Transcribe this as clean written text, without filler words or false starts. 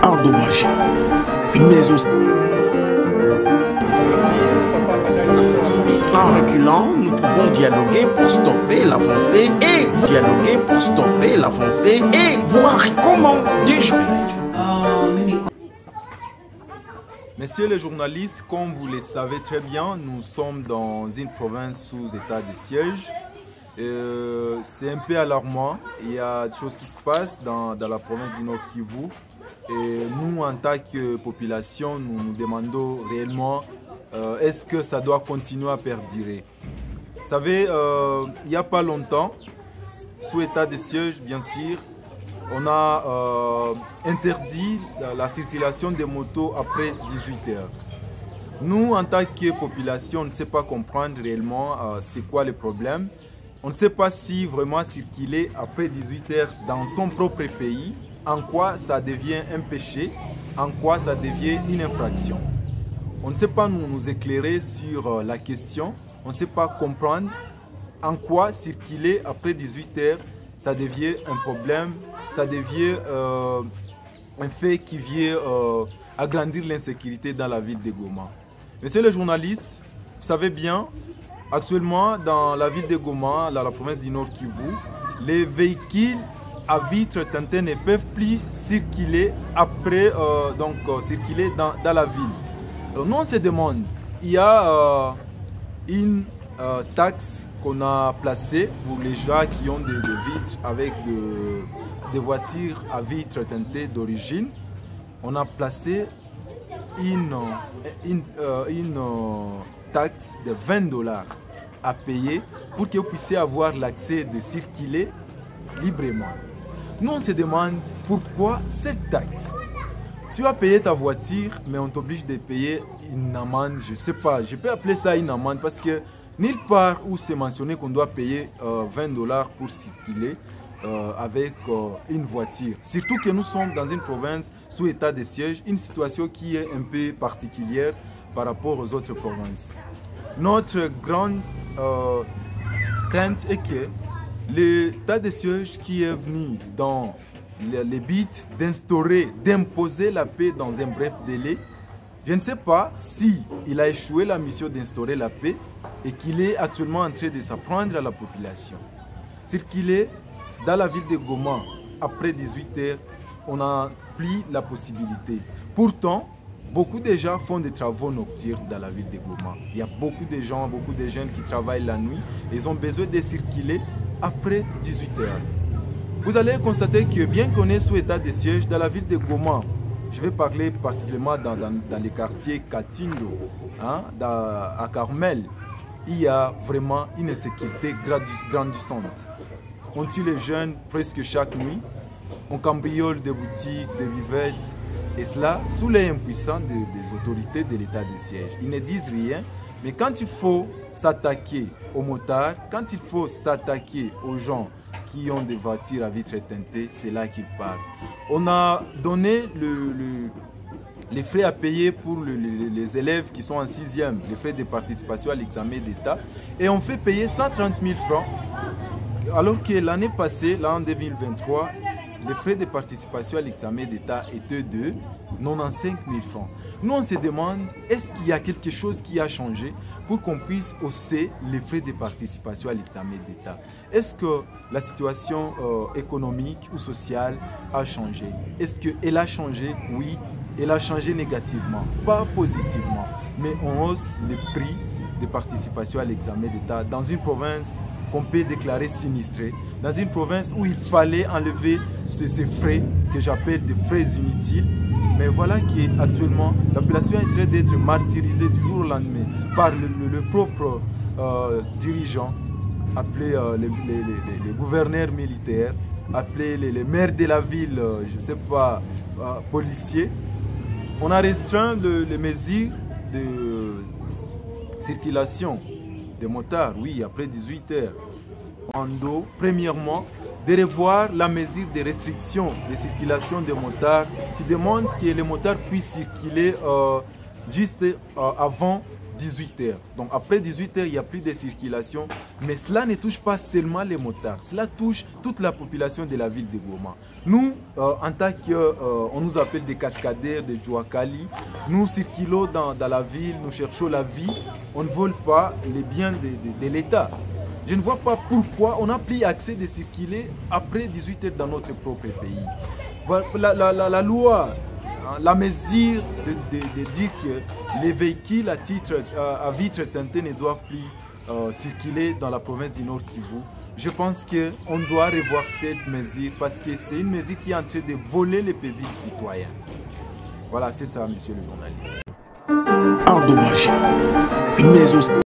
endommagé. Mais aussi, en reculant, nous pouvons dialoguer pour stopper l'avancée et dialoguer pour stopper l'avancée et voir comment déjouer. Messieurs les journalistes, comme vous le savez très bien, nous sommes dans une province sous état de siège. C'est un peu alarmant. Il y a des choses qui se passent dans la province du Nord Kivu. Et nous, en tant que population, nous nous demandons réellement est-ce que ça doit continuer à perdurer. Vous savez, il n'y a pas longtemps, sous état de siège, bien sûr, on a interdit la circulation des motos après 18 heures. Nous, en tant que population, on ne sait pas comprendre réellement c'est quoi le problème. On ne sait pas si vraiment circuler après 18 heures dans son propre pays, en quoi ça devient un péché, en quoi ça devient une infraction. On ne sait pas nous éclairer sur la question, on ne sait pas comprendre en quoi circuler après 18 heures, ça devient un problème, ça devient un fait qui vient agrandir l'insécurité dans la ville de Goma. Monsieur le journaliste, vous savez bien, actuellement dans la ville de Goma, dans la province du Nord Kivu, les véhicules à vitres teintées ne peuvent plus circuler après, circuler dans la ville. Alors nous on se demande, il y a une taxe qu'on a placée pour les gens qui ont des vitres avec des voitures à vitres teintées d'origine. On a placé une taxe de 20 $ à payer pour que vous puissiez avoir l'accès de circuler librement. Nous on se demande pourquoi cette taxe. Tu as payé ta voiture, mais on t'oblige de payer une amende, je ne sais pas, je peux appeler ça une amende parce que nulle part où c'est mentionné qu'on doit payer 20 $ pour circuler avec une voiture. Surtout que nous sommes dans une province sous état de siège, une situation qui est un peu particulière par rapport aux autres provinces. Notre grande crainte est que l'état de siège qui est venu dans les buts d'instaurer, d'imposer la paix dans un bref délai, je ne sais pas si il a échoué la mission d'instaurer la paix et qu'il est actuellement en train de s'apprendre à la population. Circuler dans la ville de Goma après 18 heures, on n'a plus la possibilité. Pourtant, beaucoup de gens font des travaux nocturnes dans la ville de Goma. Il y a beaucoup de gens, beaucoup de jeunes qui travaillent la nuit. Ils ont besoin de circuler après 18 heures. Vous allez constater que bien qu'on est sous état de siège dans la ville de Goma, je vais parler particulièrement dans les quartiers Katindo, à Carmel, il y a vraiment une insécurité grandissante. On tue les jeunes presque chaque nuit, on cambriole des boutiques, des vivettes, et cela sous les impuissants des autorités de l'état de siège. Ils ne disent rien, mais quand il faut s'attaquer aux motards, quand il faut s'attaquer aux gens qui ont des voitures à vitres teintées, c'est là qu'ils parlent. On a donné les frais à payer pour les élèves qui sont en 6e, les frais de participation à l'examen d'État, et on fait payer 130 000 francs, alors que l'année passée, là en 2023, les frais de participation à l'examen d'État étaient de 95 000 francs. Nous, on se demande, est-ce qu'il y a quelque chose qui a changé pour qu'on puisse hausser les frais de participation à l'examen d'État? Est-ce que la situation économique ou sociale a changé? Est-ce qu'elle a changé? Oui, elle a changé négativement, pas positivement. Mais on hausse les prix de participation à l'examen d'État dans une province qu'on peut déclarer sinistrée, dans une province où il fallait enlever ces frais que j'appelle des frais inutiles. Mais voilà qu'actuellement, la population est en train d'être martyrisée du jour au lendemain par le propre dirigeant, appelé les gouverneurs militaires, appelé les maires de la ville, je ne sais pas, policiers. On a restreint les mesures de circulation des motards, oui, après 18 heures. Premièrement, de revoir la mesure de restriction de circulation des motards qui demande que les motards puissent circuler juste avant 18 h. Donc après 18 h, il n'y a plus de circulation. Mais cela ne touche pas seulement les motards. Cela touche toute la population de la ville de Goma. Nous, en tant qu'on nous appelle des cascadeurs, des Djouakali, nous circulons dans la ville, nous cherchons la vie. On ne vole pas les biens de l'État. Je ne vois pas pourquoi on n'a plus accès de circuler après 18 h dans notre propre pays. La loi, la mesure de dire que les véhicules à vitres teintées ne doivent plus circuler dans la province du Nord Kivu. Je pense qu'on doit revoir cette mesure parce que c'est une mesure qui est en train de voler les paisibles citoyens. Voilà, c'est ça, monsieur le journaliste. Endommagé. Mais aussi